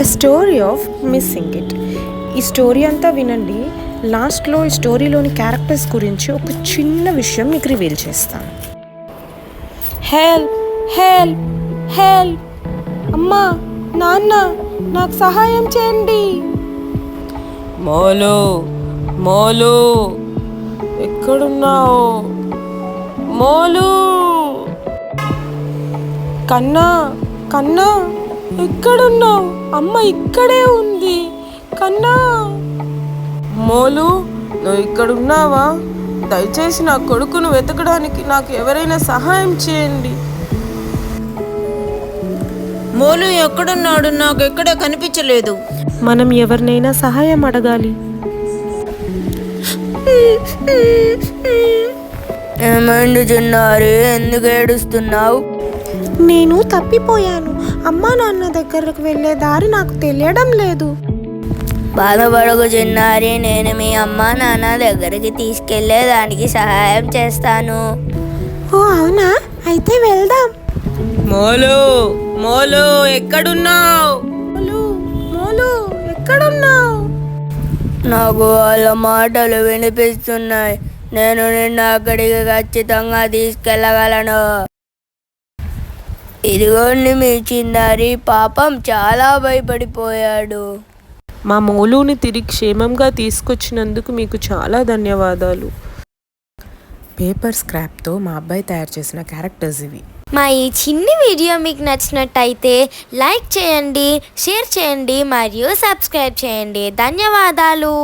A story of missing it. ఈ story అంతా వినండి. లాస్ట్లో ఈ స్టోరీలోని క్యారెక్టర్స్ గురించి ఒక చిన్న విషయం మీకు రివీల్ చేస్తాను. హెల్ప్ హెల్ప్ హెల్ప్, అమ్మా నాన్న నాకు సహాయం చేయండి. మోలు మోలు ఎక్కడున్నావు? మోలు కన్నా కన్నా ఎక్కడున్నావు? అమ్మ ఇక్కడే ఉంది. కన్నా. మోలు నువ్వు ఇక్కడున్నావా? దయచేసి నా కొడుకును వెతకడానికి నాకు ఎవరైనా సహాయం చేయండి. మోలు ఎక్కడున్నాడు? నాకు ఎక్కడ కనిపించలేదు. మనం ఎవరినైనా సహాయం అడగాలి. ఏమైంది చిన్నారి, ఎందుకు ఏడుస్తున్నావు? నేను తప్పిపోయాను. అమ్మా నాన్న దగ్గరకు వెళ్ళే దారి నాకు తెలియడం లేదు. బాధపడకు చిన్నారి, నేను మీ అమ్మ నాన్న దగ్గరికి తీసుకెళ్లేదానికి సహాయం చేస్తాను. ఓ అవునా, అయితే వెళ్దాం. మోలు మోలు ఎక్కడున్నావు? మోలు మోలు ఎక్కడున్నావు? నాకు వాళ్ళ మాటలు వినిపిస్తున్నాయి. నేను నిన్ను అక్కడికి ఖచ్చితంగా తీసుకెళ్ళగలను. ఇదిగోండి మీ చిన్నారి, పాపం చాలా భయపడిపోయాడు. మా మోలుని తిరిగి క్షేమంగా తీసుకొచ్చినందుకు మీకు చాలా ధన్యవాదాలు. పేపర్ స్క్రాప్తో మా అబ్బాయి తయారు చేసిన క్యారెక్టర్స్ ఇవి. మా ఈ చిన్ని వీడియో మీకు నచ్చినట్టయితే లైక్ చేయండి, షేర్ చేయండి మరియు సబ్స్క్రైబ్ చేయండి. ధన్యవాదాలు.